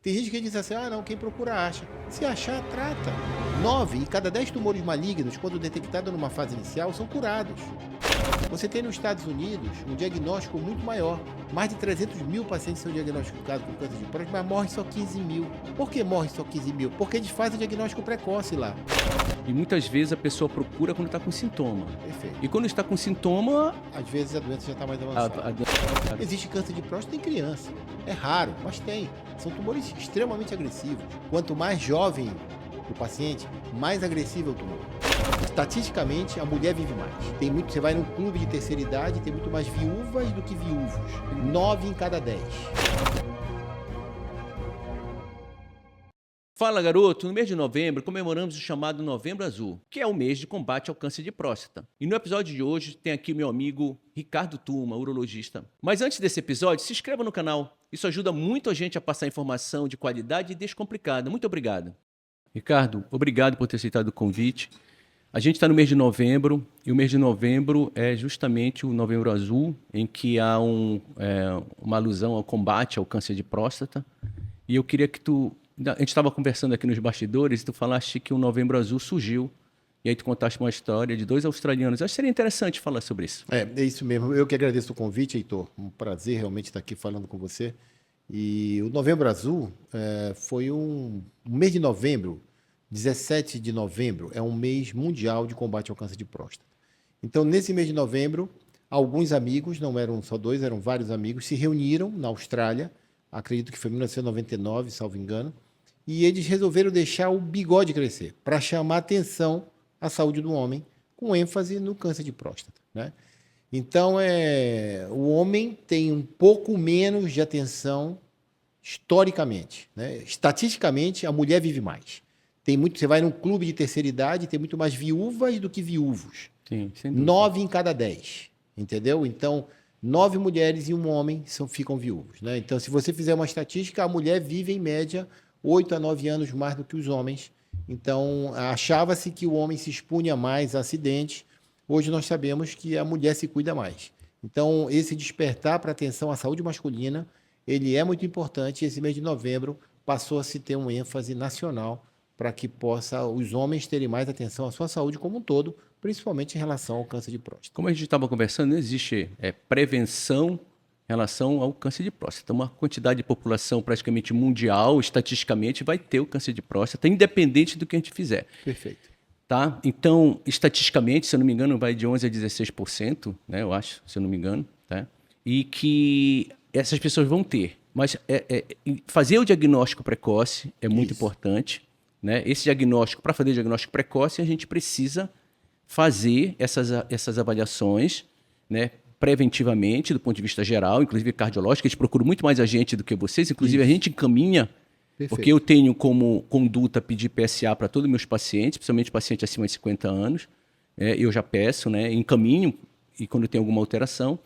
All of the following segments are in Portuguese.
Tem gente que diz assim, não, quem procura acha. Se achar, trata. 9 em cada 10 tumores malignos, quando detectados numa fase inicial, são curados. Você tem nos Estados Unidos um diagnóstico muito maior. Mais de 300 mil pacientes são diagnosticados com câncer de próstata, mas morrem só 15 mil. Por que morrem só 15 mil? Porque eles fazem diagnóstico precoce lá. E muitas vezes a pessoa procura quando está com sintoma. Perfeito. E quando está com sintoma... Às vezes a doença já está mais avançada. Existe câncer de próstata em criança. É raro, mas tem. São tumores extremamente agressivos. Quanto mais jovem o paciente, mais agressivo é o tumor. Estatisticamente, a mulher vive mais. Você vai num clube de terceira idade, tem muito mais viúvas do que viúvos. 9 em cada 10. Fala, garoto! No mês de novembro, comemoramos o chamado Novembro Azul, que é o mês de combate ao câncer de próstata. E no episódio de hoje tem aqui meu amigo Ricardo Tuma, urologista. Mas antes desse episódio, se inscreva no canal. Isso ajuda muito a gente a passar informação de qualidade e descomplicada. Muito obrigado. Ricardo, obrigado por ter aceitado o convite. A gente está no mês de novembro, e o mês de novembro é justamente o Novembro Azul, em que há uma alusão ao combate ao câncer de próstata. E eu queria que a gente estava conversando aqui nos bastidores e tu falaste que o Novembro Azul surgiu, e aí tu contaste uma história de 2 australianos. Acho que seria interessante falar sobre isso. É isso mesmo. Eu que agradeço o convite, Heitor. Um prazer realmente estar aqui falando com você. E o Novembro Azul foi um mês de novembro, 17 de novembro, é um mês mundial de combate ao câncer de próstata. Então, nesse mês de novembro, alguns amigos, não eram só 2, eram vários amigos, se reuniram na Austrália, acredito que foi em 1999, salvo engano, e eles resolveram deixar o bigode crescer, para chamar atenção à saúde do homem, com ênfase no câncer de próstata, né? Então, o homem tem um pouco menos de atenção historicamente, né? Estatisticamente, a mulher vive mais. Você vai num clube de terceira idade, tem muito mais viúvas do que viúvos. Sim, sem dúvida. 9 em cada 10, entendeu? Então, 9 mulheres e um homem ficam viúvos, né? Então, se você fizer uma estatística, a mulher vive, em média, 8 a 9 anos mais do que os homens. Então, achava-se que o homem se expunha mais a acidentes. Hoje nós sabemos que a mulher se cuida mais. Então, esse despertar para atenção à saúde masculina, ele é muito importante. Esse mês de novembro passou a se ter um ênfase nacional para que os homens terem mais atenção à sua saúde como um todo, principalmente em relação ao câncer de próstata. Como a gente estava conversando, não existe prevenção em relação ao câncer de próstata. Uma quantidade de população praticamente mundial, estatisticamente, vai ter o câncer de próstata, independente do que a gente fizer. Perfeito. Tá? Então, estatisticamente, se eu não me engano, vai de 11% a 16%, né, eu acho, se eu não me engano, tá? E que essas pessoas vão ter. Mas fazer o diagnóstico precoce é muito importante, né? Esse diagnóstico, para fazer diagnóstico precoce, a gente precisa fazer essas avaliações, né, preventivamente, do ponto de vista geral, inclusive cardiológico. Eles procuram muito mais a gente do que vocês, inclusive a gente encaminha. Perfeito. Porque eu tenho como conduta pedir PSA para todos os meus pacientes, principalmente pacientes acima de 50 anos. Eu já peço, né, encaminho, e quando tem alguma alteração.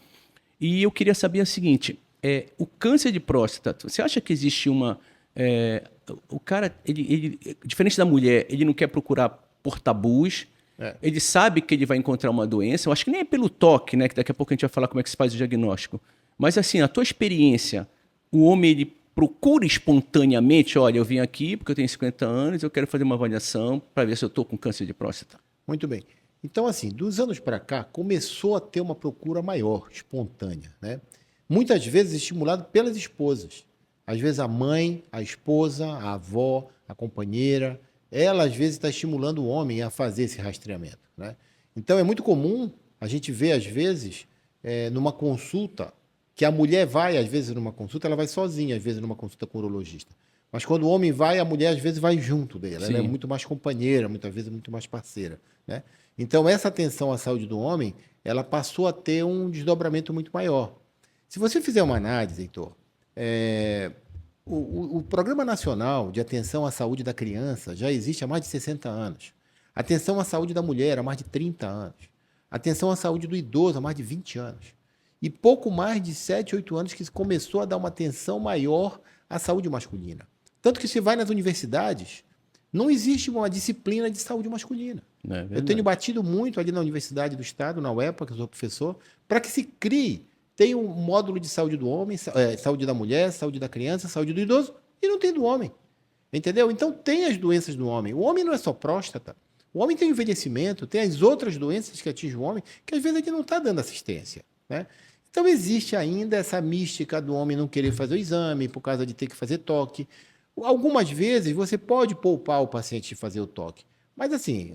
E eu queria saber o seguinte, o câncer de próstata, você acha que existe o cara, ele, diferente da mulher, ele não quer procurar por tabus, ele sabe que ele vai encontrar uma doença. Eu acho que nem é pelo toque, né, que daqui a pouco a gente vai falar como é que se faz o diagnóstico. Mas assim, a tua experiência, o homem, ele procura espontaneamente, olha, eu vim aqui porque eu tenho 50 anos, eu quero fazer uma avaliação para ver se eu estou com câncer de próstata. Muito bem. Então, assim, dos anos para cá, começou a ter uma procura maior, espontânea, né? Muitas vezes estimulado pelas esposas. Às vezes a mãe, a esposa, a avó, a companheira, ela às vezes está estimulando o homem a fazer esse rastreamento, né? Então, é muito comum a gente ver, às vezes, numa consulta, que a mulher vai, às vezes, numa consulta, ela vai sozinha, às vezes, numa consulta com o urologista. Mas quando o homem vai, a mulher, às vezes, vai junto dele. Ela é muito mais companheira, muitas vezes, muito mais parceira, né? Então, essa atenção à saúde do homem, ela passou a ter um desdobramento muito maior. Se você fizer uma análise, Heitor, o Programa Nacional de Atenção à Saúde da Criança já existe há mais de 60 anos. Atenção à saúde da mulher há mais de 30 anos. Atenção à saúde do idoso há mais de 20 anos. E pouco mais de 7, 8 anos que começou a dar uma atenção maior à saúde masculina. Tanto que se vai nas universidades, não existe uma disciplina de saúde masculina. Eu tenho batido muito ali na Universidade do Estado, na UEPA, que eu sou professor, para que se crie, tenha um módulo de saúde do homem, saúde da mulher, saúde da criança, saúde do idoso e não tem do homem. Entendeu? Então tem as doenças do homem. O homem não é só próstata. O homem tem envelhecimento, tem as outras doenças que atingem o homem, que às vezes a gente não está dando assistência, né? Então existe ainda essa mística do homem não querer fazer o exame por causa de ter que fazer toque. Algumas vezes você pode poupar o paciente de fazer o toque. Mas assim,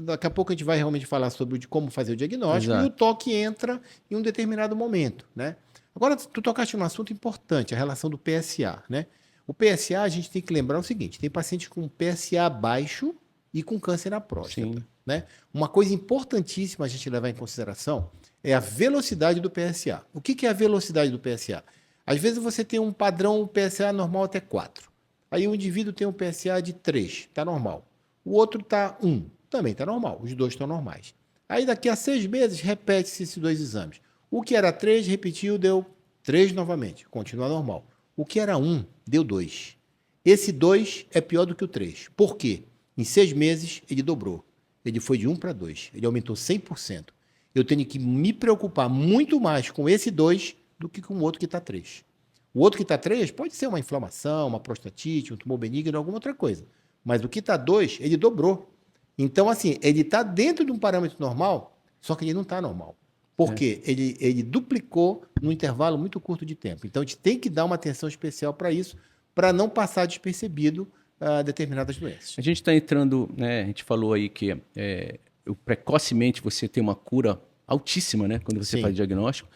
daqui a pouco a gente vai realmente falar sobre como fazer o diagnóstico. Exato. E o toque entra em um determinado momento, né? Agora, tu tocaste num assunto importante, a relação do PSA, né? O PSA, a gente tem que lembrar o seguinte, tem paciente com PSA baixo e com câncer na próstata, Sim. né? Uma coisa importantíssima a gente levar em consideração é a velocidade do PSA. O que é a velocidade do PSA? Às vezes você tem um padrão PSA normal até 4. Aí o indivíduo tem um PSA de 3, está normal. O outro está 1, também está normal. Os dois estão normais. Aí daqui a 6 meses repete-se esses dois exames. O que era 3, repetiu, deu 3 novamente. Continua normal. O que era 1, deu 2. Esse 2 é pior do que o 3. Por quê? Em 6 meses ele dobrou. Ele foi de 1 para 2. Ele aumentou 100%. Eu tenho que me preocupar muito mais com esse 2 do que com o outro que está 3. O outro que está 3 pode ser uma inflamação, uma prostatite, um tumor benigno, alguma outra coisa. Mas o que está 2, ele dobrou. Então, assim, ele está dentro de um parâmetro normal, só que ele não está normal. Por quê? Ele duplicou num intervalo muito curto de tempo. Então, a gente tem que dar uma atenção especial para isso, para não passar despercebido determinadas doenças. A gente está entrando, né? A gente falou aí que precocemente você tem uma cura altíssima, né? Quando você Sim. faz diagnóstico.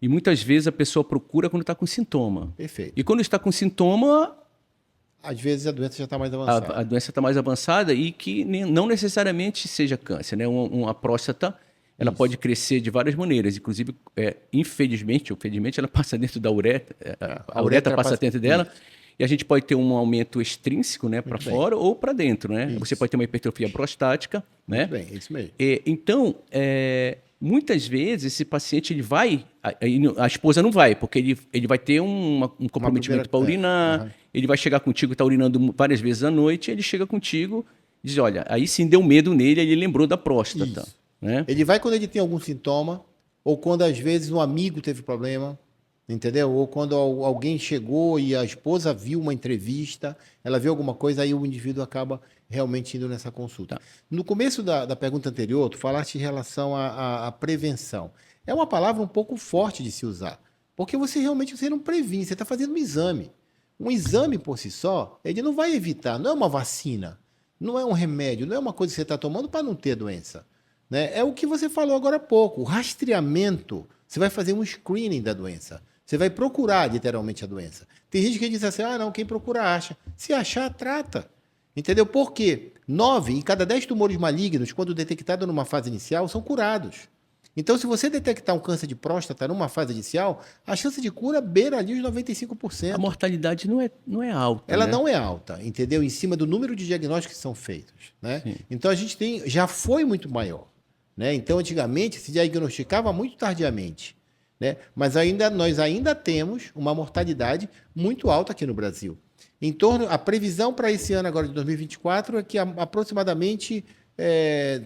E muitas vezes a pessoa procura quando está com sintoma. Perfeito. E quando está com sintoma, Às vezes a doença já está mais avançada. a doença está mais avançada e que não necessariamente seja câncer, né? Uma próstata, ela pode crescer de várias maneiras. Inclusive, infelizmente, ou felizmente, ela passa dentro da uretra. A uretra passa dentro dela. E a gente pode ter um aumento extrínseco, né, para fora ou para dentro, né? Você pode ter uma hipertrofia prostática, né? Muito bem, é isso mesmo. Então, muitas vezes esse paciente ele vai, a esposa não vai, porque ele vai ter um comprometimento para urinar, ele vai chegar contigo, está urinando várias vezes à noite, ele chega contigo e diz, olha, aí sim deu medo nele, aí ele lembrou da próstata. Né? Ele vai quando ele tem algum sintoma, ou quando às vezes um amigo teve problema, entendeu? Ou quando alguém chegou e a esposa viu uma entrevista, ela viu alguma coisa, aí o indivíduo acaba realmente indo nessa consulta. Tá. No começo da pergunta anterior, tu falaste em relação à prevenção. É uma palavra um pouco forte de se usar, porque você não previne, você está fazendo um exame. Um exame por si só, ele não vai evitar, não é uma vacina, não é um remédio, não é uma coisa que você está tomando para não ter doença. Né? É o que você falou agora há pouco, o rastreamento, você vai fazer um screening da doença. Você vai procurar literalmente a doença. Tem gente que diz assim, não, quem procura acha. Se achar, trata. Entendeu? Por quê? 9 em cada 10 tumores malignos, quando detectado numa fase inicial, são curados. Então, se você detectar um câncer de próstata numa fase inicial, a chance de cura beira ali os 95%. A mortalidade não é alta. Ela né? não é alta, entendeu? Em cima do número de diagnósticos que são feitos. Né? Então, a gente já foi muito maior. Né? Então, antigamente, se diagnosticava muito tardiamente. Né? Mas nós ainda temos uma mortalidade muito alta aqui no Brasil. A previsão para esse ano agora de 2024 é que aproximadamente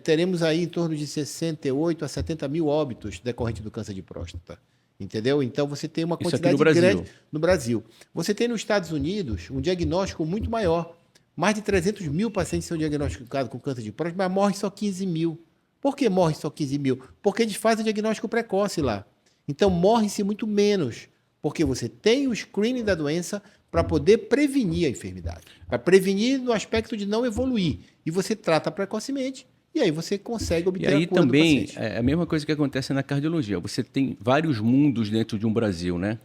teremos aí em torno de 68 a 70 mil óbitos decorrentes do câncer de próstata. Entendeu? Então você tem uma quantidade grande no Brasil. Você tem nos Estados Unidos um diagnóstico muito maior. Mais de 300 mil pacientes são diagnosticados com câncer de próstata, mas morrem só 15 mil. Por que morrem só 15 mil? Porque eles fazem o diagnóstico precoce lá. Então, morre-se muito menos, porque você tem o screening da doença para poder prevenir a enfermidade. Para prevenir no aspecto de não evoluir. E você trata precocemente, e aí você consegue obter a cura do paciente. E aí também é a mesma coisa que acontece na cardiologia. Você tem vários mundos dentro de um Brasil, né?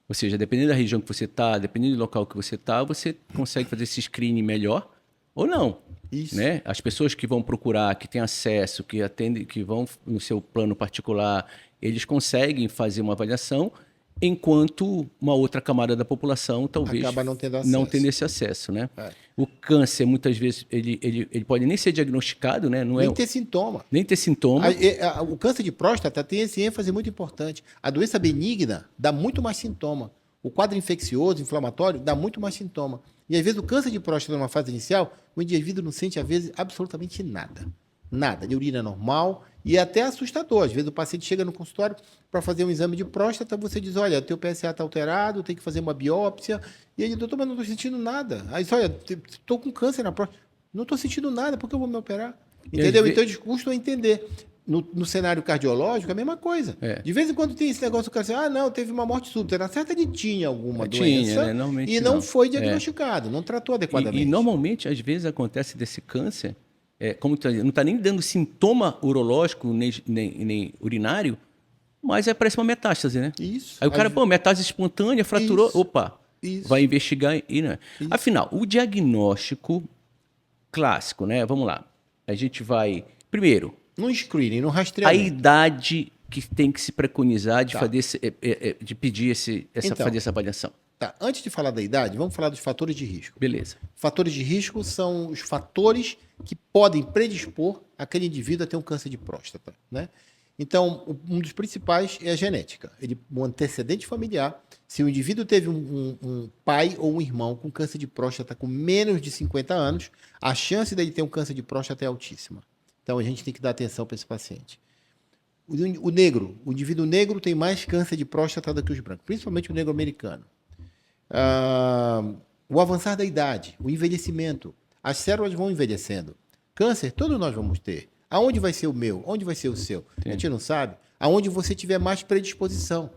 Ou seja, dependendo da região que você está, dependendo do local que você está, você consegue fazer esse screening melhor ou não. Isso. Né? As pessoas que vão procurar, que têm acesso, que atendem, que vão no seu plano particular, eles conseguem fazer uma avaliação, enquanto uma outra camada da população talvez acaba não tendo esse acesso. Né? O câncer, muitas vezes, ele pode nem ser diagnosticado, né? Nem ter sintoma. Nem ter sintoma. O câncer de próstata tem esse ênfase muito importante. A doença benigna dá muito mais sintoma. O quadro infeccioso, inflamatório, dá muito mais sintoma. E às vezes o câncer de próstata numa fase inicial, o indivíduo não sente, às vezes, absolutamente nada. Nada. Ele urina normal e é até assustador. Às vezes o paciente chega no consultório para fazer um exame de próstata, você diz, olha, teu PSA está alterado, tem que fazer uma biópsia. E ele, doutor, mas não estou sentindo nada. Aí diz, olha, estou com câncer na próstata. Não estou sentindo nada, por que eu vou me operar? Entendeu? Então eles custam entender. No cenário cardiológico, é a mesma coisa. É. De vez em quando tem esse negócio, o cara diz, não, teve uma morte súbita. Na certa ele tinha alguma Tinha, doença né? Normalmente e não não. foi diagnosticado, não tratou adequadamente. E normalmente, às vezes, acontece desse câncer, como não está nem dando sintoma urológico nem urinário, mas parece uma metástase, né? Isso. Aí o cara, metástase espontânea, fraturou, Isso. opa, vai investigar e não. Afinal, o diagnóstico clássico, né? Vamos lá. A gente vai, primeiro, no screening, no a rastreamento. idade que tem que se preconizar de Tá. fazer de pedir fazer essa avaliação. Tá. Antes de falar da idade, vamos falar dos fatores de risco. Beleza. Fatores de risco são os fatores que podem predispor aquele indivíduo a ter um câncer de próstata, né? Então, um dos principais é a genética. Um antecedente familiar. Se o indivíduo teve um pai ou um irmão com câncer de próstata com menos de 50 anos, a chance dele ter um câncer de próstata é altíssima. Então, a gente tem que dar atenção para esse paciente. O indivíduo negro tem mais câncer de próstata do que os brancos, principalmente o negro americano. O avançar da idade, o envelhecimento. As células vão envelhecendo. Câncer, todos nós vamos ter. Aonde vai ser o meu? Onde vai ser o seu? A gente não sabe. Aonde você tiver mais predisposição.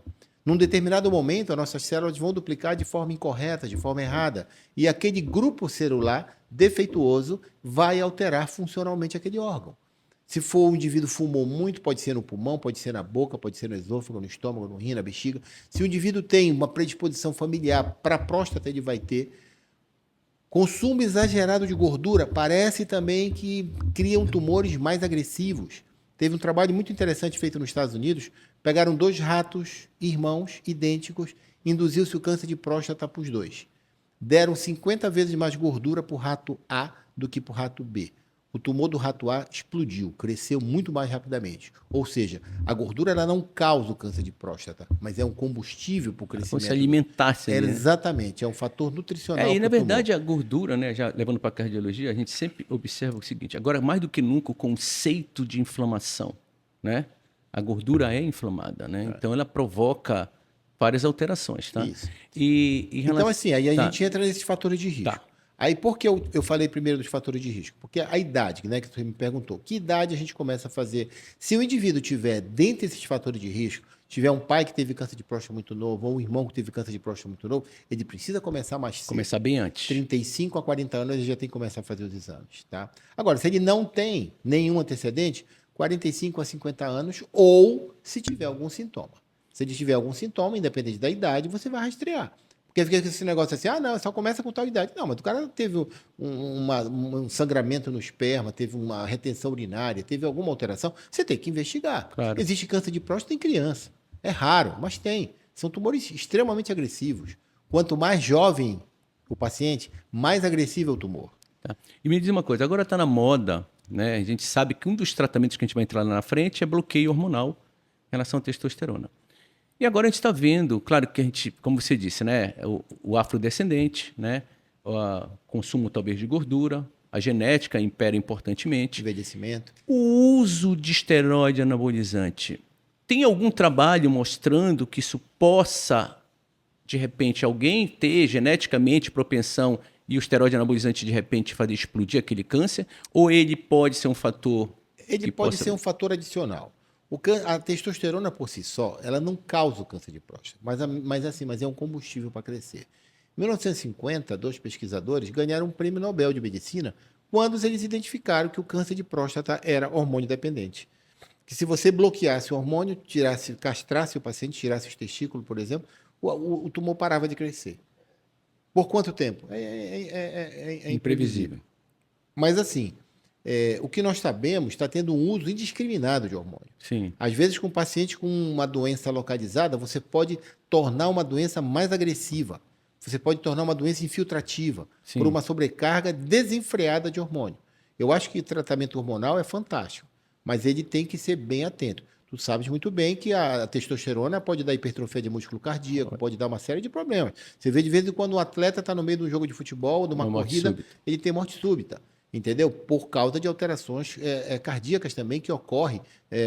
Num determinado momento, as nossas células vão duplicar de forma incorreta, de forma errada. E aquele grupo celular defeituoso vai alterar funcionalmente aquele órgão. Se for um indivíduo fumou muito, pode ser no pulmão, pode ser na boca, pode ser no esôfago, no estômago, no rim, na bexiga. Se o indivíduo tem uma predisposição familiar para a próstata, ele vai ter. Consumo exagerado de gordura parece também que criam tumores mais agressivos. Teve um trabalho muito interessante feito nos Estados Unidos. Pegaram 2 ratos irmãos idênticos, induziu-se o câncer de próstata para os 2. Deram 50 vezes mais gordura para o rato A do que para o rato B. O tumor do rato A explodiu, cresceu muito mais rapidamente. Ou seja, a gordura ela não causa o câncer de próstata, mas é um combustível para o crescimento. Se alimentar-se. Né? Exatamente, é um fator nutricional. E na verdade a gordura, né, já levando para a cardiologia, a gente sempre observa o seguinte, agora mais do que nunca o conceito de inflamação, né? A gordura é inflamada, né? Então ela provoca várias alterações, tá? Isso. Então assim, aí a gente entra nesses fatores de risco. Tá. Aí, por que eu falei primeiro dos fatores de risco? Porque a idade, né, que você me perguntou, que idade a gente começa a fazer? Se o indivíduo tiver, dentre esses fatores de risco, tiver um pai que teve câncer de próstata muito novo, ou um irmão que teve câncer de próstata muito novo, ele precisa começar mais cedo. Começar bem antes. 35 a 40 anos, ele já tem que começar a fazer os exames, tá? Agora, se ele não tem nenhum antecedente, 45 a 50 anos, ou se tiver algum sintoma. Se ele tiver algum sintoma, independente da idade, você vai rastrear. Porque fica esse negócio assim, não, só começa com tal idade. Não, mas o cara teve um sangramento no esperma, teve uma retenção urinária, teve alguma alteração, você tem que investigar. Claro. Existe câncer de próstata em criança. É raro, mas tem. São tumores extremamente agressivos. Quanto mais jovem o paciente, mais agressivo é o tumor. Tá. E me diz uma coisa, agora está na moda, né? A gente sabe que um dos tratamentos que a gente vai entrar lá na frente é bloqueio hormonal em relação à testosterona. E agora a gente está vendo, claro que a gente, como você disse, né, o afrodescendente, né, o consumo talvez de gordura, a genética impera importantemente. Envelhecimento. O uso de esteroide anabolizante. Tem algum trabalho mostrando que isso possa, de repente, alguém ter geneticamente propensão e o esteroide anabolizante, de repente, fazer explodir aquele câncer? Ou ele pode ser um fator... Ele pode ser um fator adicional. A testosterona por si só, ela não causa o câncer de próstata, mas é um combustível para crescer. Em 1950, 2 pesquisadores ganharam um prêmio Nobel de Medicina quando eles identificaram que o câncer de próstata era hormônio dependente. Que se você bloqueasse o hormônio, castrasse o paciente, tirasse os testículos, por exemplo, o tumor parava de crescer. Por quanto tempo? É imprevisível. Mas assim... o que nós sabemos está tendo um uso indiscriminado de hormônio. Sim. Às vezes, com um paciente com uma doença localizada, você pode tornar uma doença mais agressiva. Você pode tornar uma doença infiltrativa. Sim. Por uma sobrecarga desenfreada de hormônio. Eu acho que o tratamento hormonal é fantástico, mas ele tem que ser bem atento. Tu sabes muito bem que a testosterona pode dar hipertrofia de músculo cardíaco, pode dar uma série de problemas. Você vê de vez em quando um atleta está no meio de um jogo de futebol, de uma corrida, ele tem morte súbita. entendeu? Por causa de alterações cardíacas também que ocorrem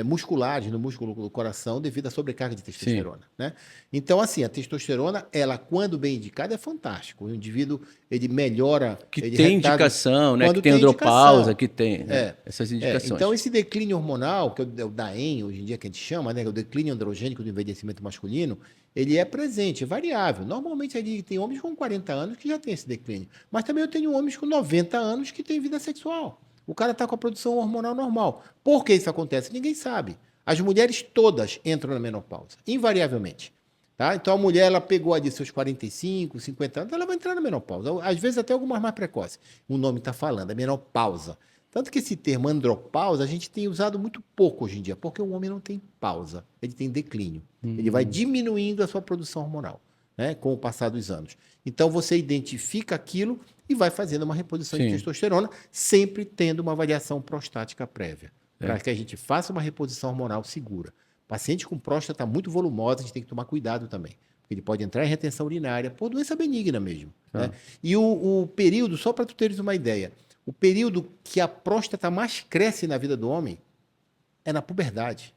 musculares no músculo do coração devido à sobrecarga de testosterona, né? Então, assim, a testosterona, ela, quando bem indicada, é fantástico. O indivíduo, ele melhora... Que ele tem retarda indicação, né? Que quando tem tem andropausa, indicação. que tem, né? Essas indicações. Então, esse declínio hormonal, que é o DAEM, hoje em dia que a gente chama, né? O declínio androgênico do envelhecimento masculino, ele é presente, é variável. Normalmente, ali tem homens com 40 anos que já tem esse declínio. Mas também eu tenho homens com 90 anos que têm vida sexual. O cara está com a produção hormonal normal. Por que isso acontece? Ninguém sabe. As mulheres todas entram na menopausa, invariavelmente. Tá? Então, a mulher, ela pegou ali seus 45, 50 anos, ela vai entrar na menopausa. Às vezes, até algumas mais precoces. O nome está falando, é menopausa. Tanto que esse termo andropausa a gente tem usado muito pouco hoje em dia, porque o homem não tem pausa, ele tem declínio. Ele vai diminuindo a sua produção hormonal, né, com o passar dos anos. Então você identifica aquilo e vai fazendo uma reposição de testosterona, sempre tendo uma avaliação prostática prévia, para que a gente faça uma reposição hormonal segura. Paciente com próstata muito volumosa, a gente tem que tomar cuidado também. Porque ele pode entrar em retenção urinária por doença benigna mesmo. Né? E o período, só para tu teres uma ideia, o período que a próstata mais cresce na vida do homem é na puberdade.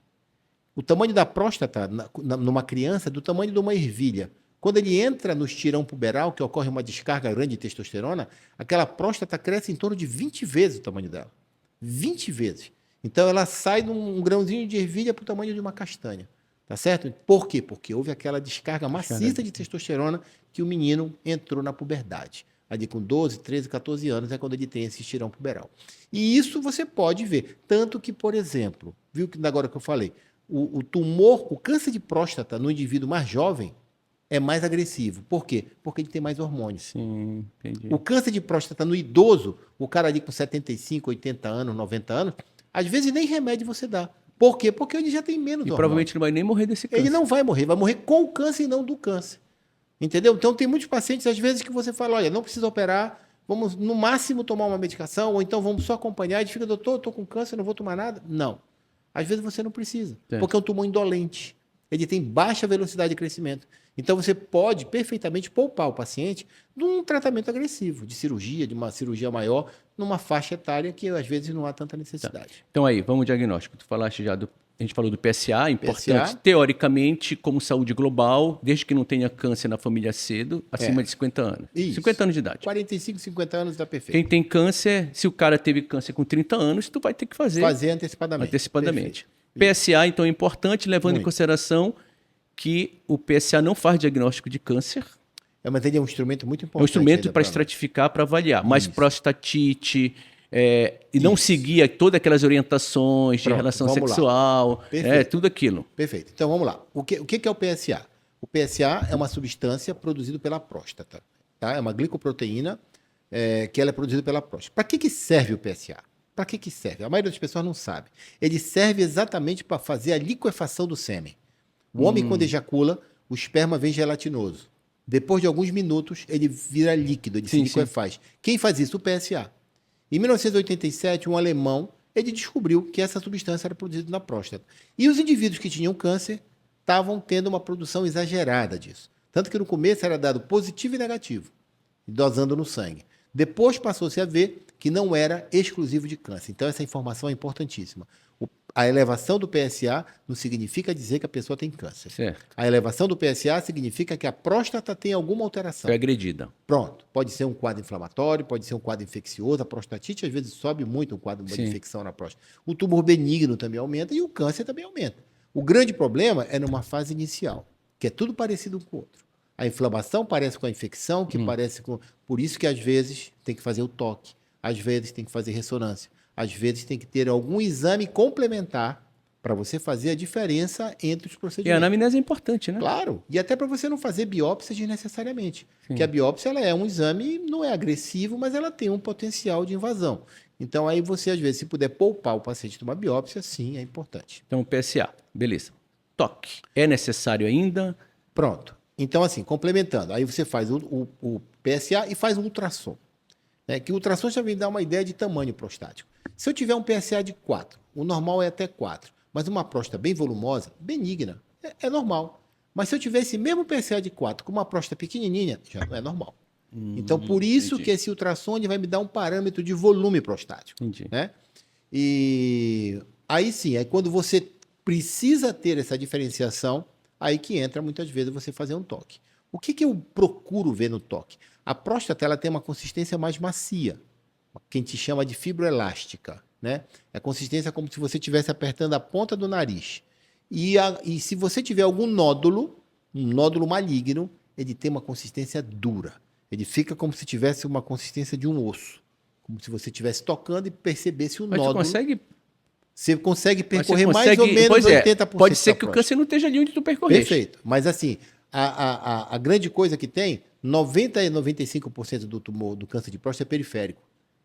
O tamanho da próstata numa criança é do tamanho de uma ervilha. Quando ele entra no estirão puberal, que ocorre uma descarga grande de testosterona, aquela próstata cresce em torno de 20 vezes o tamanho dela. 20 vezes. Então ela sai de um grãozinho de ervilha para o tamanho de uma castanha. Tá certo? Por quê? Porque houve aquela descarga maciça de testosterona que o menino entrou na puberdade. Ali com 12, 13, 14 anos é quando ele tem esse estirão puberal. E isso você pode ver. Tanto que, por exemplo, viu que agora que eu falei, o tumor, o câncer de próstata no indivíduo mais jovem é mais agressivo. Por quê? Porque ele tem mais hormônios. Sim, entendi. O câncer de próstata no idoso, o cara ali com 75, 80 anos, 90 anos, às vezes nem remédio você dá. Por quê? Porque ele já tem menos hormônio. Provavelmente não vai nem morrer desse câncer. Ele não vai morrer com o câncer e não do câncer. Entendeu? Então, tem muitos pacientes, às vezes, que você fala, olha, não precisa operar, vamos, no máximo, tomar uma medicação, ou então vamos só acompanhar, e fica, doutor, eu estou com câncer, não vou tomar nada. Não. Às vezes você não precisa, porque é um tumor indolente. Ele tem baixa velocidade de crescimento. Então, você pode perfeitamente poupar o paciente de um tratamento agressivo, de cirurgia, de uma cirurgia maior, numa faixa etária que, às vezes, não há tanta necessidade. Então, aí, vamos ao diagnóstico. Tu falaste já a gente falou do PSA, importante, PSA. Teoricamente, como saúde global, desde que não tenha câncer na família cedo, acima de 50 anos. Isso. 50 anos de idade. 45, 50 anos está perfeito. Quem tem câncer, se o cara teve câncer com 30 anos, tu vai ter que fazer antecipadamente. Perfeito. PSA, então, é importante, levando em consideração que o PSA não faz diagnóstico de câncer. Mas ele é um instrumento muito importante. É um instrumento para estratificar, para avaliar. Mas prostatite, e não seguir todas aquelas orientações de relação sexual, tudo aquilo. Perfeito. Então, vamos lá. O que é o PSA? O PSA é uma substância produzida pela próstata. Tá? É uma glicoproteína que ela é produzida pela próstata. Para que serve o PSA? Para que serve? A maioria das pessoas não sabe. Ele serve exatamente para fazer a liquefação do sêmen. O homem, quando ejacula, o esperma vem gelatinoso. Depois de alguns minutos, ele vira líquido, ele se liquefaz. Quem faz isso? O PSA. Em 1987, um alemão, ele descobriu que essa substância era produzida na próstata. E os indivíduos que tinham câncer estavam tendo uma produção exagerada disso. Tanto que no começo era dado positivo e negativo, dosando no sangue. Depois passou-se a ver que não era exclusivo de câncer. Então, essa informação é importantíssima. A elevação do PSA não significa dizer que a pessoa tem câncer. Certo. A elevação do PSA significa que a próstata tem alguma alteração. Foi agredida. Pronto. Pode ser um quadro inflamatório, pode ser um quadro infeccioso. A prostatite, às vezes, sobe muito um quadro de infecção na próstata. O tumor benigno também aumenta e o câncer também aumenta. O grande problema é numa fase inicial, que é tudo parecido com o outro. A inflamação parece com a infecção, que parece com... Por isso que, às vezes, tem que fazer o toque. Às vezes, tem que fazer ressonância. Às vezes, tem que ter algum exame complementar para você fazer a diferença entre os procedimentos. E a anamnese é importante, né? Claro. E até para você não fazer biópsia desnecessariamente. Porque a biópsia ela é um exame, não é agressivo, mas ela tem um potencial de invasão. Então, aí você, às vezes, se puder poupar o paciente de uma biópsia, sim, é importante. Então, PSA. Beleza. Toque. É necessário ainda? Pronto. Então, assim, complementando. Aí você faz o PSA e faz o ultrassom. Que o ultrassom já vem dar uma ideia de tamanho prostático. Se eu tiver um PSA de 4, o normal é até 4, mas uma próstata bem volumosa, benigna, é normal. Mas se eu tiver esse mesmo PSA de 4 com uma próstata pequenininha, já não é normal. Então, por isso entendi. que esse ultrassom ele vai me dar um parâmetro de volume prostático, Entendi. né? E aí sim, aí quando você precisa ter essa diferenciação, aí que entra muitas vezes você fazer um toque. O que eu procuro ver no toque? A próstata ela tem uma consistência mais macia, que a gente chama de fibroelástica, né? É a consistência como se você estivesse apertando a ponta do nariz. E se você tiver algum nódulo, um nódulo maligno, ele tem uma consistência dura. Ele fica como se tivesse uma consistência de um osso. Como se você estivesse tocando e percebesse o Mas tu nódulo. consegue. Você consegue Mas você percorrer mais ou consegue. menos Pois é, 80% pode ser da que o próstata. câncer não esteja ali onde tu percorreste. Perfeito. Mas assim, a grande coisa que tem, 90 e 95% do tumor do câncer de próstata é periférico.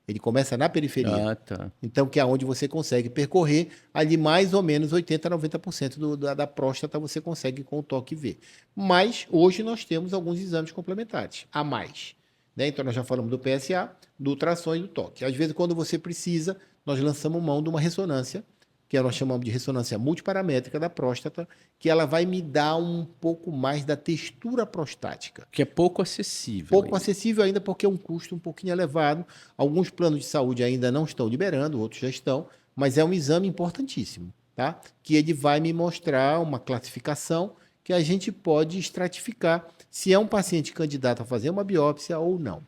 Ele começa na periferia. Ah, tá. Então, que é onde você consegue percorrer ali mais ou menos 80 a 90% da próstata você consegue com o toque ver. Mas hoje nós temos alguns exames complementares, a mais. Né? Então, nós já falamos do PSA, do ultrassom e do toque. Às vezes, quando você precisa, nós lançamos mão de uma ressonância, que nós chamamos de ressonância multiparamétrica da próstata, que ela vai me dar um pouco mais da textura prostática. Que é pouco acessível. Pouco ainda. acessível ainda porque é um custo um pouquinho elevado. Alguns planos de saúde ainda não estão liberando, outros já estão, mas é um exame importantíssimo, tá? Que ele vai me mostrar uma classificação que a gente pode estratificar se é um paciente candidato a fazer uma biópsia ou não,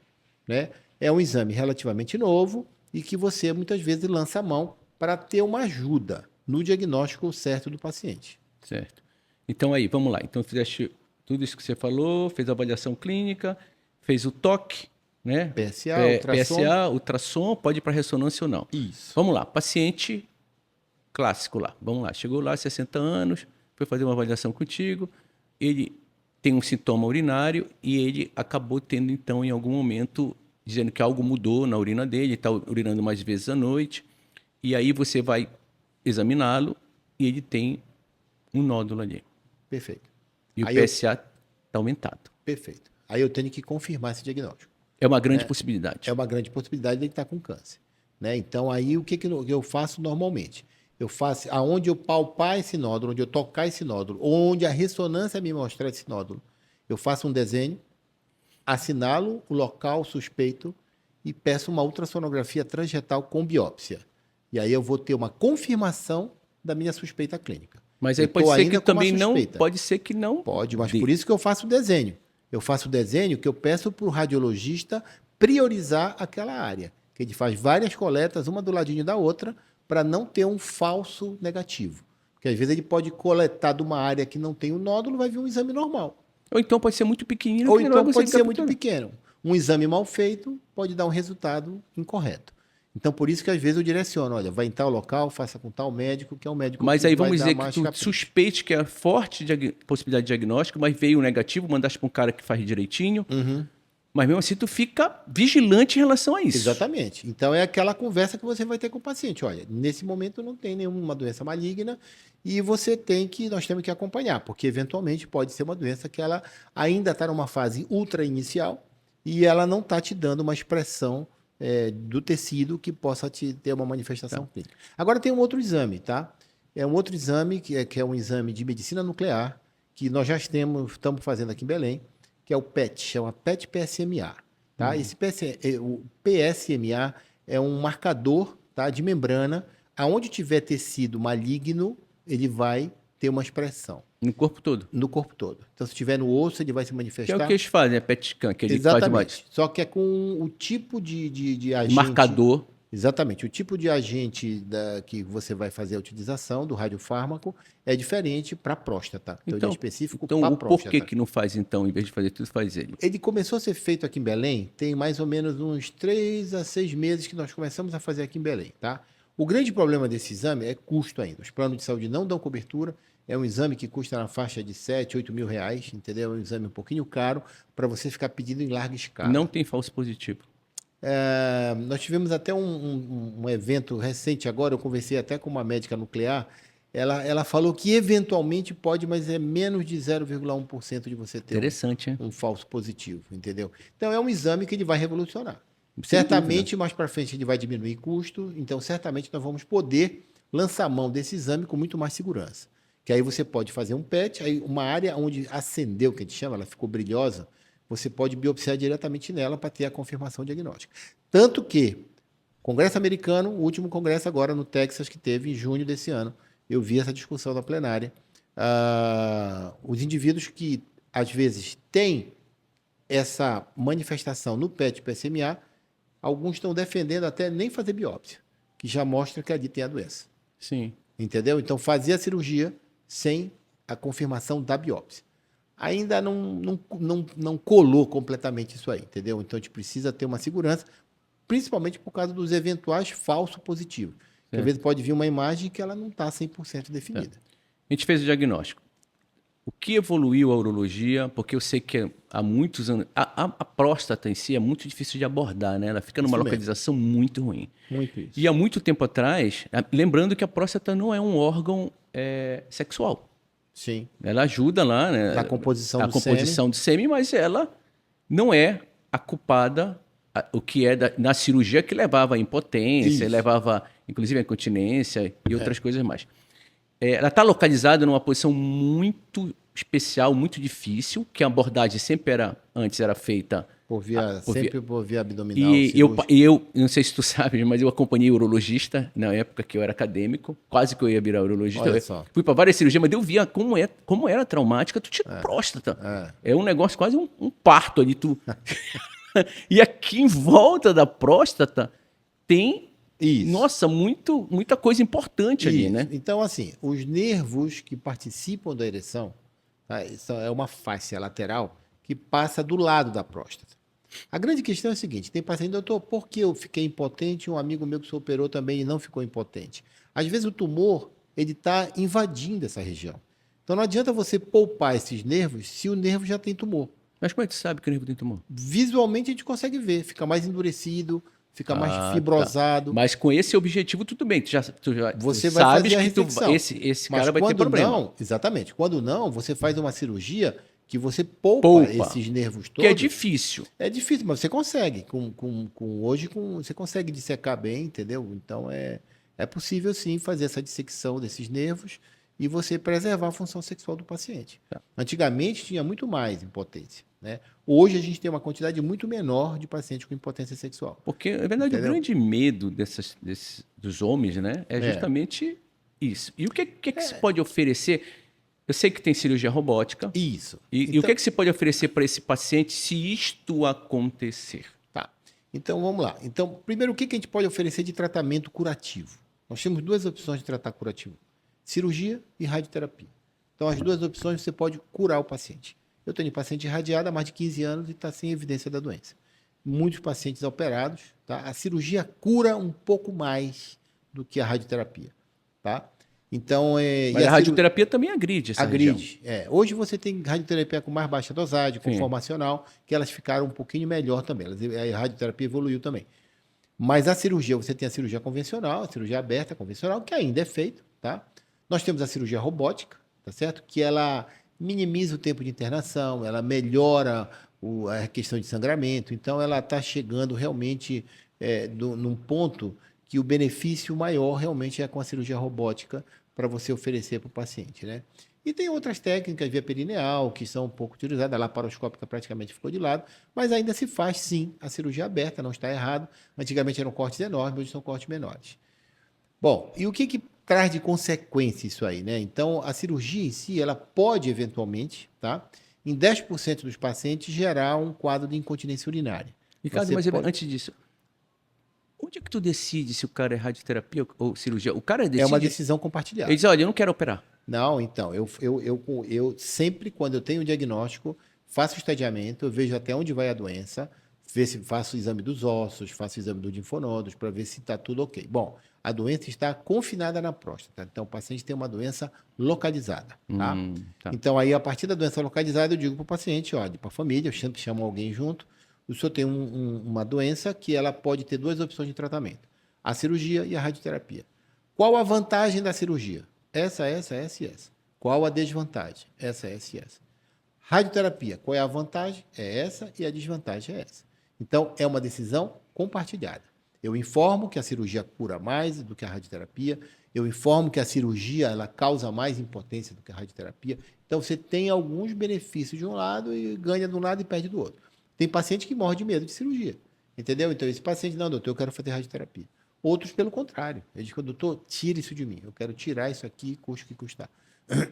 né? É um exame relativamente novo e que você muitas vezes lança a mão para ter uma ajuda no diagnóstico certo do paciente. Certo. Então aí, vamos lá. Então fizeste tudo isso que você falou, fez a avaliação clínica, fez o toque, né? PSA, ultrassom. PSA, ultrassom, pode ir para ressonância ou não. Isso. Vamos lá, paciente clássico lá. Vamos lá, chegou lá, 60 anos, foi fazer uma avaliação contigo, ele tem um sintoma urinário e ele acabou tendo, então, em algum momento, dizendo que algo mudou na urina dele, está urinando mais vezes à noite, e aí você vai examiná-lo e ele tem um nódulo ali. Perfeito. E o Aí eu- PSA está aumentado. Perfeito. Aí eu tenho que confirmar esse diagnóstico. É uma grande possibilidade. É uma grande possibilidade de ele estar com câncer, né? Então aí o que eu faço normalmente? Eu faço aonde eu palpar esse nódulo, onde eu tocar esse nódulo, onde a ressonância me mostrar esse nódulo, eu faço um desenho, assinalo o local suspeito e peço uma ultrassonografia transretal com biópsia. E aí eu vou ter uma confirmação da minha suspeita clínica. Mas Eu aí pode tô ser ainda que com uma também não. suspeita. Pode ser que não. Pode, mas dê. por isso que eu faço o desenho. Eu faço o desenho que eu peço para o radiologista priorizar aquela área. Que ele faz várias coletas, uma do ladinho da outra, para não ter um falso negativo. Porque às vezes ele pode coletar de uma área que não tem o nódulo, vai vir um exame normal. Ou então pode ser muito pequenino. Ou que não então vai pode conseguir ser muito capturar. pequeno. Um exame mal feito pode dar um resultado incorreto. Então, por isso que às vezes eu direciono, olha, vai em tal local, faça com tal médico, que é um médico Mas que aí vai vamos dar dizer que mais tu capricho. suspeite que é forte possibilidade de diagnóstico, mas veio negativo, mandaste para um cara que faz direitinho. Mas mesmo assim tu fica vigilante em relação a isso. Exatamente. Então é aquela conversa que você vai ter com o paciente. Olha, nesse momento não tem nenhuma doença maligna e nós temos que acompanhar, porque eventualmente pode ser uma doença que ela ainda está numa fase ultra inicial e ela não está te dando uma expressão do tecido que possa te ter uma manifestação clínica. Agora tem um outro exame, tá? É um outro exame que é um exame de medicina nuclear que nós já estamos fazendo aqui em Belém, que é o PET, chama PET PSMA. Tá? O PSMA é um marcador, tá, de membrana, aonde tiver tecido maligno, ele vai ter uma expressão No corpo todo. no corpo todo. Então, se tiver no osso, ele vai se Que é manifestar. o que eles fazem, é PET scan, que ele faz mais Exatamente. Só que é com o tipo de agente. marcador. Exatamente. O tipo de agente que você vai fazer a utilização do radiofármaco é diferente para a próstata. Então, ele é específico Então para a o próstata. porquê que não faz então, em vez de fazer tudo, faz ele? Ele começou a ser feito aqui em Belém, tem mais ou menos uns 3 a 6 meses que nós começamos a fazer aqui em Belém, tá? O grande problema desse exame é custo ainda. Os planos de saúde não dão cobertura. É um exame que custa na faixa de 7, 8 mil reais, entendeu? É um exame um pouquinho caro para você ficar pedindo em larga escala. Não tem falso positivo. Nós tivemos até um evento recente agora, eu conversei até com uma médica nuclear, ela falou que eventualmente pode, mas é menos de 0,1% de você ter Interessante, hein? um falso positivo, entendeu? Então é um exame que ele vai revolucionar. Sem Certamente, mais para frente, ele vai diminuir custo, então certamente nós vamos poder lançar mão desse exame com muito mais segurança. Que aí você pode fazer um PET, aí uma área onde acendeu, que a gente chama, ela ficou brilhosa, você pode biopsiar diretamente nela para ter a confirmação diagnóstica. Tanto que Congresso americano, o último congresso agora no Texas que teve em junho desse ano, eu vi essa discussão na plenária. Os indivíduos que às vezes têm essa manifestação no PET-PSMA, alguns estão defendendo até nem fazer biópsia, que já mostra que ali tem a doença. Sim. Entendeu? Então, fazer a cirurgia sem a confirmação da biópsia. Ainda não colou completamente isso aí, entendeu? Então, a gente precisa ter uma segurança, principalmente por causa dos eventuais falsos positivos. Às vezes pode vir uma imagem que ela não está 100% definida. A gente fez o diagnóstico. O que evoluiu a urologia? Porque eu sei que há muitos anos... A próstata em si é muito difícil de abordar, né? Ela fica numa localização muito ruim. Muito isso. E há muito tempo atrás, lembrando que a próstata não é um órgão sexual. Sim. Ela ajuda lá, né? Na composição a do composição do sêmen, mas ela não é a culpada, o que é na cirurgia que levava à impotência, Isso. levava inclusive à incontinência e outras coisas mais. Ela está localizada numa posição muito especial, muito difícil, que a abordagem antes era feita Sempre por via abdominal. e eu não sei se tu sabe, mas eu acompanhei urologista na época que eu era acadêmico, quase que eu ia virar urologista. Olha só. Fui para várias cirurgias, mas eu via como era traumática, tu tinha próstata. É um negócio quase um parto ali. E aqui em volta da próstata tem, Isso. nossa, muita coisa importante ali, né? Então, assim, os nervos que participam da ereção, tá? Isso é uma fáscia lateral que passa do lado da próstata. A grande questão é a seguinte: tem paciente, doutor, por que eu fiquei impotente? Um amigo meu que se operou também e não ficou impotente. Às vezes o tumor ele está invadindo essa região. Então não adianta você poupar esses nervos se o nervo já tem tumor. Mas como é que tu sabe que o nervo tem tumor? Visualmente a gente consegue ver, fica mais endurecido, fica mais fibrosado. Tá. Mas com esse objetivo, tudo bem. Você tu vai sabes fazer a que ressecção. esse Mas cara vai ter quando problema. não, exatamente. Quando não, você faz uma cirurgia que você poupa esses nervos todos. Que é difícil. É difícil, mas você consegue. Hoje você consegue dissecar bem, entendeu? Então é possível sim fazer essa dissecção desses nervos e você preservar a função sexual do paciente. Tá. Antigamente tinha muito mais impotência, né? Hoje a gente tem uma quantidade muito menor de pacientes com impotência sexual. Porque, na verdade, Entendeu? o grande medo dos homens, né, é justamente isso. E o que se pode oferecer? Eu sei que tem cirurgia robótica. Isso. E o que se pode oferecer para esse paciente se isto acontecer? Tá. Então vamos lá. Então, primeiro, o que a gente pode oferecer de tratamento curativo? Nós temos duas opções de tratar curativo: cirurgia e radioterapia. Então, as duas opções você pode curar o paciente. Eu tenho paciente irradiado há mais de 15 anos e está sem evidência da doença. Muitos pacientes operados, tá? A cirurgia cura um pouco mais do que a radioterapia, tá? Então, Mas a radioterapia também agride essa região. agride. Hoje você tem radioterapia com mais baixa dosagem, conformacional, que elas ficaram um pouquinho melhor também. A radioterapia evoluiu também. Mas a cirurgia, você tem a cirurgia convencional, a cirurgia aberta convencional, que ainda é feita, tá? Nós temos a cirurgia robótica, tá certo? Que ela minimiza o tempo de internação, ela melhora a questão de sangramento. Então, ela está chegando realmente num ponto que o benefício maior realmente é com a cirurgia robótica para você oferecer para o paciente, né? E tem outras técnicas, via perineal, que são um pouco utilizadas. A laparoscópica praticamente ficou de lado, mas ainda se faz, sim, a cirurgia aberta, não está errado. Antigamente eram cortes enormes, hoje são cortes menores. Bom, e o que traz de consequência isso aí, né? Então, a cirurgia em si, ela pode, eventualmente, tá? Em 10% dos pacientes, gerar um quadro de incontinência urinária. Ricardo, mas antes disso, onde é que tu decide se o cara é radioterapia ou cirurgia? O cara decide... É uma decisão compartilhada. Ele diz, olha, eu não quero operar. Não, então, eu sempre, quando eu tenho o diagnóstico, faço o estadiamento, eu vejo até onde vai a doença, faço o exame dos ossos, faço o exame dos linfonodos, para ver se está tudo ok. Bom, a doença está confinada na próstata, então o paciente tem uma doença localizada, tá? Tá. Então, aí, a partir da doença localizada, eu digo para o paciente, olha, para a família, eu sempre chamo alguém junto, o senhor tem uma doença que ela pode ter duas opções de tratamento: a cirurgia e a radioterapia. Qual a vantagem da cirurgia? Essa e essa. Qual a desvantagem? Essa e essa. Radioterapia, qual é a vantagem? É essa e a desvantagem é essa. Então, é uma decisão compartilhada. Eu informo que a cirurgia cura mais do que a radioterapia, eu informo que a cirurgia ela causa mais impotência do que a radioterapia. Então, você tem alguns benefícios de um lado e ganha de um lado e perde do outro. Tem paciente que morre de medo de cirurgia, entendeu? Então, esse paciente, não, doutor, eu quero fazer radioterapia. Outros, pelo contrário. Ele diz, doutor, tira isso de mim. Eu quero tirar isso aqui, custe o que custar.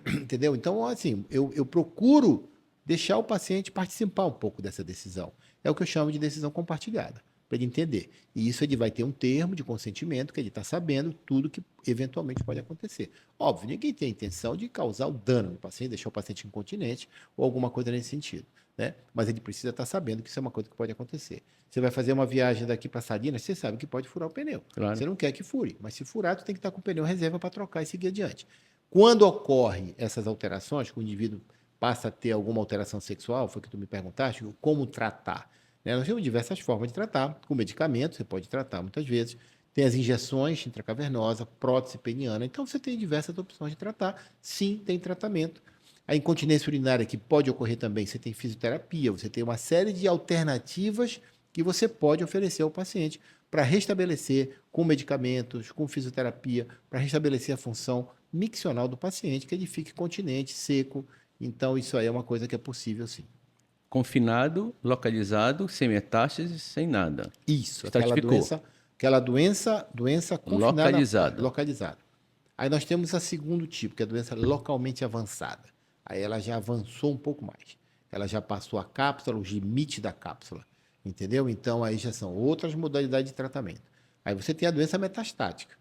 Entendeu? Então, assim, eu procuro deixar o paciente participar um pouco dessa decisão. É o que eu chamo de decisão compartilhada, para ele entender. E isso ele vai ter um termo de consentimento que ele está sabendo tudo que eventualmente pode acontecer. Óbvio, ninguém tem a intenção de causar o dano no paciente, deixar o paciente incontinente ou alguma coisa nesse sentido, né? Mas ele precisa estar sabendo que isso é uma coisa que pode acontecer. Você vai fazer uma viagem daqui para Salinas, você sabe que pode furar o pneu. Claro. Você não quer que fure, mas se furar, tu tem que estar com o pneu reserva para trocar e seguir adiante. Quando ocorrem essas alterações, que o indivíduo passa a ter alguma alteração sexual, foi o que tu me perguntaste, como tratar? Né? Nós temos diversas formas de tratar, com medicamentos, você pode tratar muitas vezes, tem as injeções intracavernosas, prótese peniana, então você tem diversas opções de tratar, sim, tem tratamento. A incontinência urinária que pode ocorrer também, você tem fisioterapia, você tem uma série de alternativas que você pode oferecer ao paciente para restabelecer com medicamentos, com fisioterapia, para restabelecer a função miccional do paciente, que ele fique continente, seco. Então, isso aí é uma coisa que é possível, sim. Confinado, localizado, sem metástase, sem nada. Isso, Estratificou. aquela doença confinada, Localizada. localizada. Aí nós temos a segundo tipo, que é a doença localmente avançada. Aí ela já avançou um pouco mais. Ela já passou a cápsula, o limite da cápsula, entendeu? Então, aí já são outras modalidades de tratamento. Aí você tem a doença metastática,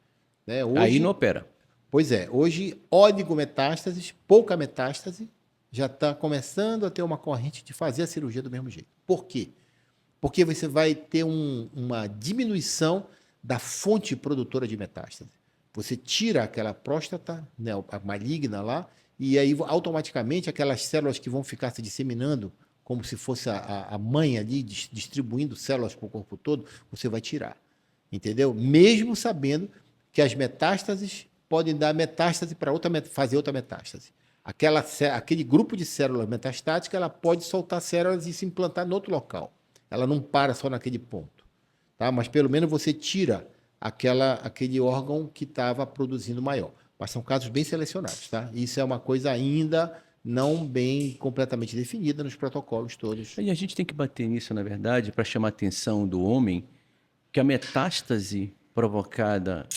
né? Hoje, Aí não opera. pois é, hoje oligometástases, pouca metástase, já está começando a ter uma corrente de fazer a cirurgia do mesmo jeito. Por quê? Porque você vai ter uma diminuição da fonte produtora de metástase. Você tira aquela próstata, né, a maligna lá, e aí automaticamente aquelas células que vão ficar se disseminando, como se fosse a mãe ali, distribuindo células para o corpo todo, você vai tirar. Entendeu? Mesmo sabendo que as metástases podem dar metástase para fazer outra metástase. Aquele grupo de células metastáticas, ela pode soltar células e se implantar em outro local. Ela não para só naquele ponto. Tá? Mas pelo menos você tira aquele órgão que estava produzindo maior. Mas são casos bem selecionados. Tá? Isso é uma coisa ainda não bem completamente definida nos protocolos todos. E a gente tem que bater nisso, na verdade, para chamar a atenção do homem, que a metástase provocada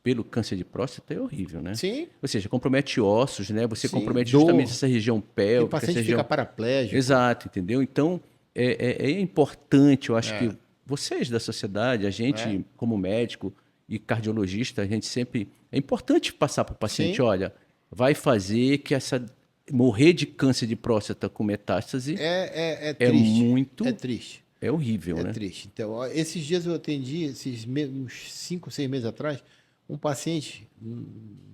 pelo câncer de próstata é horrível, né? Sim. Ou seja, compromete ossos, né? Você Sim, compromete dor. justamente essa região O pélvica, paciente essa região... fica paraplégico. Exato, entendeu? Então, é importante, eu acho que vocês da sociedade, a gente como médico e cardiologista, a gente sempre... É importante passar para o paciente, Sim. olha, vai fazer que morrer de câncer de próstata com metástase É triste. muito... É triste. É horrível, É né? triste. Então, ó, esses dias eu atendi, uns 5, 6 meses atrás, um paciente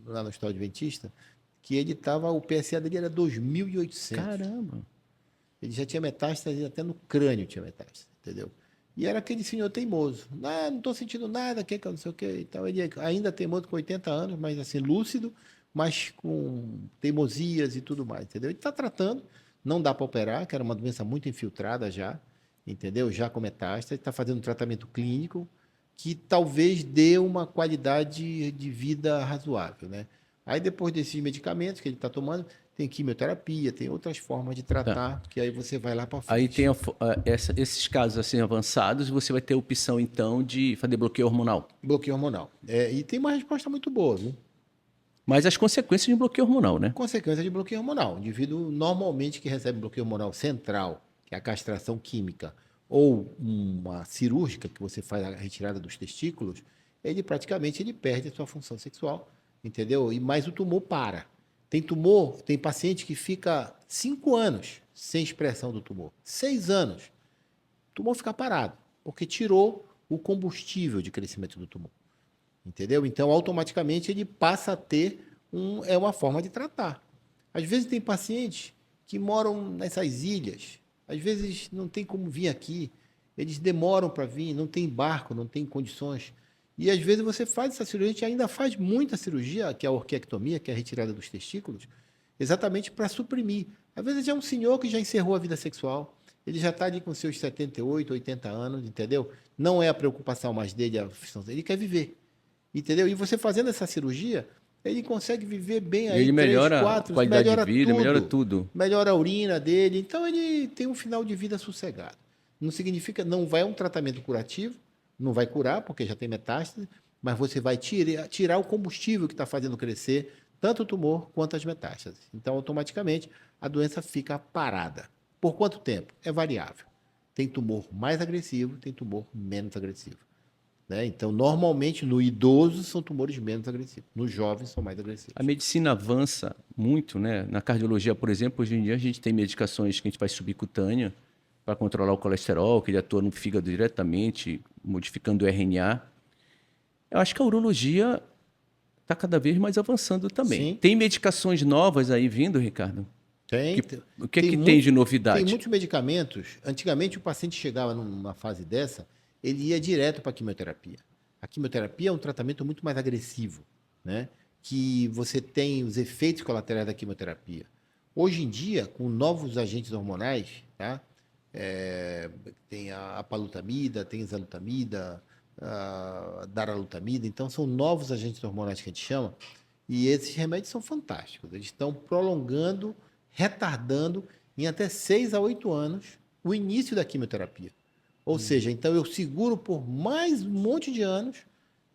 lá no Hospital Adventista, que ele estava, o PSA dele era 2.800. Caramba! Ele já tinha metástase, até no crânio tinha metástase, entendeu? E era aquele senhor teimoso. Não estou sentindo nada, que não sei o que. Então, ele ainda teimoso com 80 anos, mas assim, lúcido, mas com teimosias e tudo mais, entendeu? Ele está tratando, não dá para operar, que era uma doença muito infiltrada já, entendeu? Já com metástase, está fazendo um tratamento clínico que talvez dê uma qualidade de vida razoável, né? Aí depois desses medicamentos que ele está tomando, tem quimioterapia, tem outras formas de tratar, que aí você vai lá para frente. Aí tem esses casos assim avançados, você vai ter a opção então de fazer bloqueio hormonal. Bloqueio hormonal. E tem uma resposta muito boa, viu? Mas as consequências de bloqueio hormonal, né? Consequência de bloqueio hormonal. O indivíduo normalmente que recebe bloqueio hormonal central, que é a castração química, ou uma cirúrgica, que você faz a retirada dos testículos, ele praticamente perde a sua função sexual, entendeu? Mas o tumor para. Tem paciente que fica 5 anos sem expressão do tumor. 6 anos. O tumor fica parado, porque tirou o combustível de crescimento do tumor. Entendeu? Então, automaticamente, ele passa a ter uma forma de tratar. Às vezes tem pacientes que moram nessas ilhas, às vezes não tem como vir aqui, eles demoram para vir, não tem barco, não tem condições. E às vezes você faz essa cirurgia, a gente ainda faz muita cirurgia, que é a orquiectomia, que é a retirada dos testículos, exatamente para suprimir. Às vezes é um senhor que já encerrou a vida sexual, ele já está ali com seus 78, 80 anos, entendeu? Não é a preocupação mais dele, ele quer viver, entendeu? E você fazendo essa cirurgia, ele consegue viver bem E aí, ele 3, melhora a 4, qualidade de melhora vida, melhora tudo. tudo. Melhora a urina dele, então ele tem um final de vida sossegado. Não significa, não vai um tratamento curativo, não vai curar, porque já tem metástase, mas você vai tirar o combustível que está fazendo crescer tanto o tumor quanto as metástases. Então, automaticamente, a doença fica parada. Por quanto tempo? É variável. Tem tumor mais agressivo, tem tumor menos agressivo. Né? Então, normalmente, no idoso, são tumores menos agressivos. Nos jovens, são mais agressivos. A medicina avança muito, né? Na cardiologia, por exemplo, hoje em dia a gente tem medicações que a gente faz subcutânea para controlar o colesterol, que ele atua no fígado diretamente, modificando o RNA. Eu acho que a urologia está cada vez mais avançando também. Sim. Tem medicações novas aí vindo, Ricardo? Tem. O que é que tem de Tem novidade? muitos medicamentos. Antigamente, o paciente chegava numa fase dessa, ele ia direto para a quimioterapia. A quimioterapia é um tratamento muito mais agressivo, né? Que você tem os efeitos colaterais da quimioterapia. Hoje em dia, com novos agentes hormonais, tá? Tem a apalutamida, tem a exalutamida, a daralutamida. Então, são novos agentes hormonais que a gente chama. E esses remédios são fantásticos. Eles estão prolongando, retardando em até 6 a 8 anos o início da quimioterapia. Ou seja, então eu seguro por mais um monte de anos,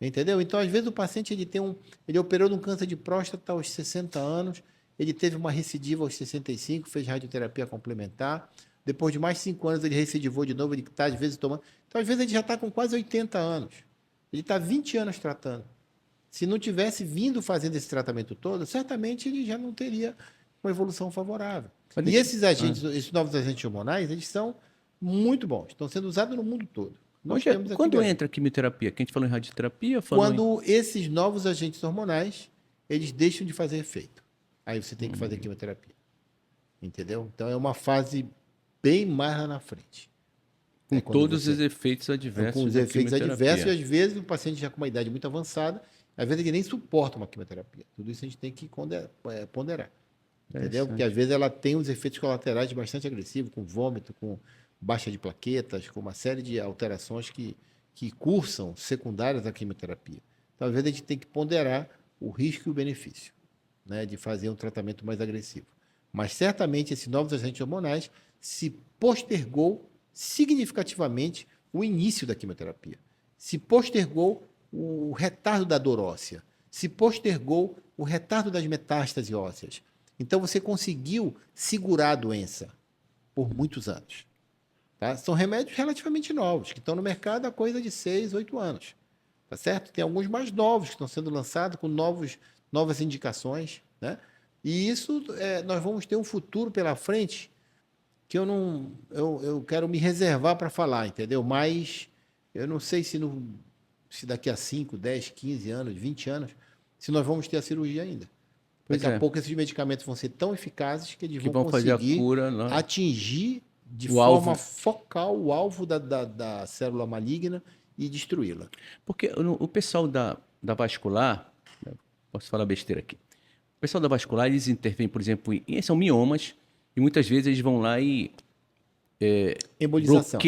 entendeu? Então, às vezes, o paciente ele operou de um câncer de próstata aos 60 anos, ele teve uma recidiva aos 65, fez radioterapia complementar. Depois de mais 5 anos, ele recidivou de novo, ele está, às vezes, tomando. Então, às vezes, ele já está com quase 80 anos. Ele está 20 anos tratando. Se não tivesse vindo fazendo esse tratamento todo, certamente ele já não teria uma evolução favorável. Mas E esses agentes, esses novos agentes hormonais, eles são muito bons. Estão sendo usados no mundo todo. Quando entra a quimioterapia? Que a gente falou em radioterapia? Quando esses novos agentes hormonais, eles deixam de fazer efeito. Aí você tem que fazer quimioterapia. Entendeu? Então é uma fase bem mais lá na frente. Com todos os efeitos adversos. Com os efeitos adversos, e às vezes o paciente já com uma idade muito avançada, às vezes ele nem suporta uma quimioterapia. Tudo isso a gente tem que ponderar. Entendeu? Porque às vezes ela tem os efeitos colaterais bastante agressivos, com vômito, com baixa de plaquetas, com uma série de alterações que cursam secundárias da quimioterapia. Então, às vezes, a gente tem que ponderar o risco e o benefício, né, de fazer um tratamento mais agressivo. Mas, certamente, esses novos agentes hormonais se postergou significativamente o início da quimioterapia. Se postergou o retardo da dor óssea. Se postergou o retardo das metástases ósseas. Então, você conseguiu segurar a doença por muitos anos. Tá? São remédios relativamente novos, que estão no mercado há coisa de 6, 8 anos. Tá certo? Tem alguns mais novos que estão sendo lançados com novas indicações. Né? E isso, nós vamos ter um futuro pela frente que eu quero me reservar para falar, entendeu? Mas eu não sei se daqui a 5, 10, 15 anos, 20 anos, se nós vamos ter a cirurgia ainda. Daqui a pouco esses medicamentos vão ser tão eficazes que eles vão conseguir fazer a cura, atingir de forma focal o alvo da célula maligna e destruí-la. Porque o pessoal da vascular, posso falar besteira aqui, o pessoal da vascular, eles intervêm, por exemplo, são miomas, e muitas vezes eles vão lá e embolização.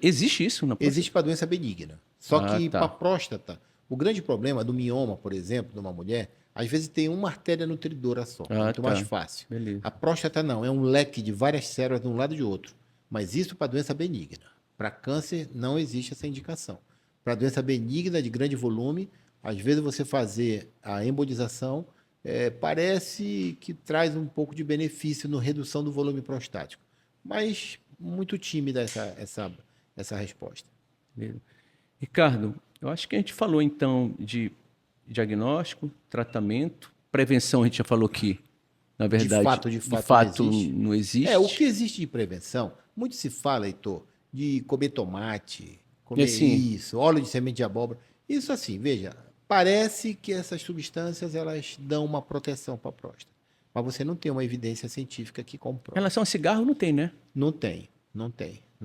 Existe isso na próstata? Existe para doença benigna. Só que para a próstata, o grande problema do mioma, por exemplo, de uma mulher, às vezes tem uma artéria nutridora só, muito mais fácil. Beleza. A próstata não, é um leque de várias células de um lado e de outro. Mas isso para doença benigna. Para câncer não existe essa indicação. Para doença benigna de grande volume, às vezes você fazer a embolização parece que traz um pouco de benefício na redução do volume prostático. Mas muito tímida essa resposta. Beleza. Ricardo, eu acho que a gente falou então de diagnóstico, tratamento, prevenção, a gente já falou que, na verdade, de fato não existe. O que existe de prevenção, muito se fala, Heitor, de comer tomate, comer isso, óleo de semente de abóbora. Isso assim, veja, parece que essas substâncias elas dão uma proteção para a próstata. Mas você não tem uma evidência científica que comprova. Em relação ao cigarro, não tem, né? Não tem.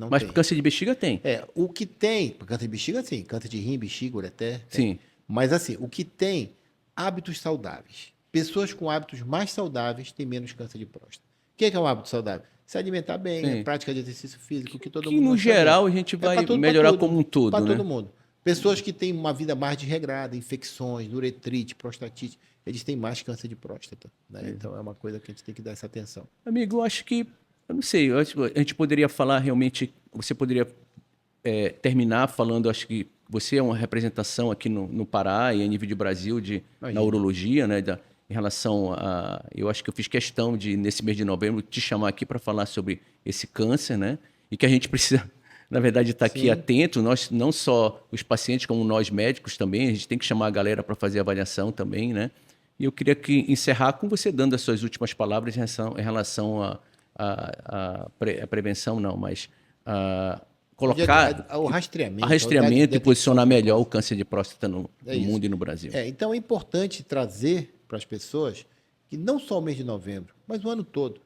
Mas para câncer de bexiga tem. O que tem, para câncer de bexiga, sim. Câncer de rim, bexiga, ureter. Sim. Mas assim, o que tem, hábitos saudáveis. Pessoas com hábitos mais saudáveis têm menos câncer de próstata. O que é um hábito saudável? se alimentar bem, Sim. a prática de exercício físico, que todo Que mundo no vai fazer. geral a gente vai pra melhorar como um todo, para né? todo mundo. Pessoas que têm uma vida mais desregrada, infecções, uretrite, prostatite, eles têm mais câncer de próstata, né? Então é uma coisa que a gente tem que dar essa atenção. Amigo, eu acho que, eu não sei, eu acho que a gente poderia falar realmente, você poderia terminar falando, acho que você é uma representação aqui no Pará e a nível de Brasil na Imagina. urologia, né, em relação a, eu acho que eu fiz questão de, nesse mês de novembro, te chamar aqui para falar sobre esse câncer, né, e que a gente precisa, na verdade, estar aqui Sim. atento, nós, não só os pacientes, como nós médicos também, a gente tem que chamar a galera para fazer avaliação também, né, e eu queria encerrar com você dando as suas últimas palavras em relação à prevenção, não, mas a colocar O rastreamento, rastreamento e detecção posicionar melhor o precoce. câncer de próstata no É isso. mundo e no Brasil. Então é importante trazer para as pessoas que não só o mês de novembro, mas o ano todo,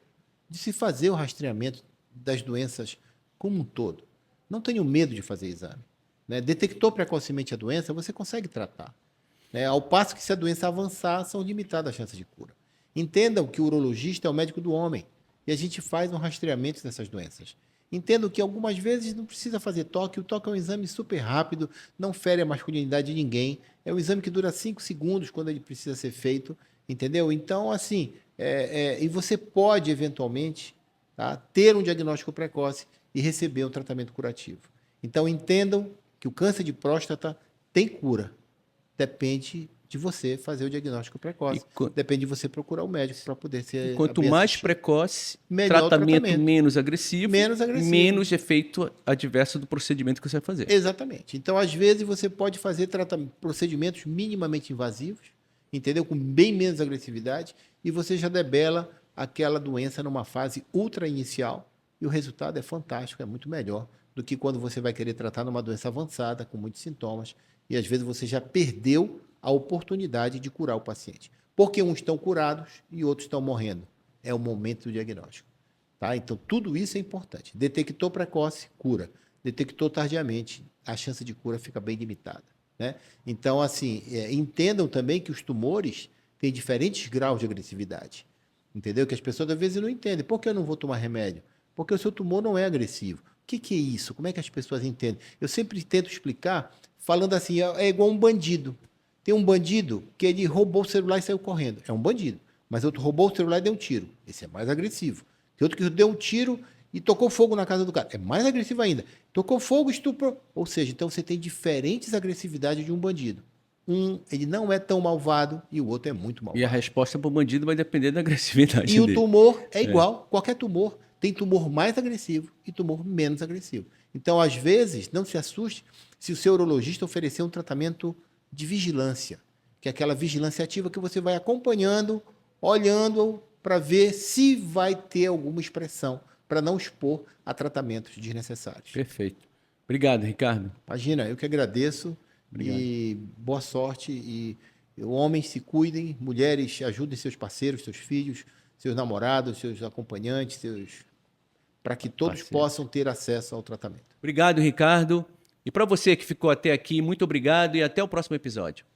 de se fazer o rastreamento das doenças como um todo. Não tenham medo de fazer exame, né? Detectou precocemente a doença, você consegue tratar, né? Ao passo que se a doença avançar, são limitadas as chances de cura. Entendam que o urologista é o médico do homem e a gente faz um rastreamento dessas doenças. Entendo que algumas vezes não precisa fazer toque, o toque é um exame super rápido, não fere a masculinidade de ninguém, é um exame que dura 5 segundos quando ele precisa ser feito, entendeu? Então, assim, e você pode, eventualmente, tá, ter um diagnóstico precoce e receber um tratamento curativo. Então, entendam que o câncer de próstata tem cura, depende de você fazer o diagnóstico precoce, depende de você procurar o médico para poder ser Quanto bem mais assistido. precoce, Melhor o tratamento menos agressivo, menos efeito adverso do procedimento que você vai fazer. Exatamente. Então, às vezes, você pode fazer procedimentos minimamente invasivos, entendeu? Com bem menos agressividade, e você já debela aquela doença numa fase ultra inicial, e o resultado é fantástico, é muito melhor do que quando você vai querer tratar numa doença avançada, com muitos sintomas, e às vezes você já perdeu a oportunidade de curar o paciente. Porque uns estão curados e outros estão morrendo. É o momento do diagnóstico. Tá? Então, tudo isso é importante. Detectou precoce, cura. Detectou tardiamente, a chance de cura fica bem limitada, né? Então, assim, entendam também que os tumores têm diferentes graus de agressividade. Entendeu? Que as pessoas às vezes não entendem. Por que eu não vou tomar remédio? Porque o seu tumor não é agressivo. O que é isso? Como é que as pessoas entendem? Eu sempre tento explicar falando assim, é igual um bandido. Tem um bandido que ele roubou o celular e saiu correndo. É um bandido. Mas outro roubou o celular e deu um tiro. Esse é mais agressivo. Tem outro que deu um tiro e tocou fogo na casa do cara. É mais agressivo ainda. Tocou fogo, estuprou. Ou seja, então você tem diferentes agressividades de um bandido. Ele não é tão malvado e o outro é muito malvado. E a resposta para o bandido vai depender da agressividade E dele. o tumor é igual. Qualquer tumor tem tumor mais agressivo e tumor menos agressivo. Então, às vezes, não se assuste se o seu urologista oferecer um tratamento de vigilância, que é aquela vigilância ativa que você vai acompanhando, olhando para ver se vai ter alguma expressão, para não expor a tratamentos desnecessários. Perfeito. Obrigado, Ricardo. Imagina, eu que agradeço. Obrigado. E boa sorte. E homens se cuidem, mulheres ajudem seus parceiros, seus filhos, seus namorados, seus acompanhantes, para que todos possam ter acesso ao tratamento. Obrigado, Ricardo. E para você que ficou até aqui, muito obrigado e até o próximo episódio.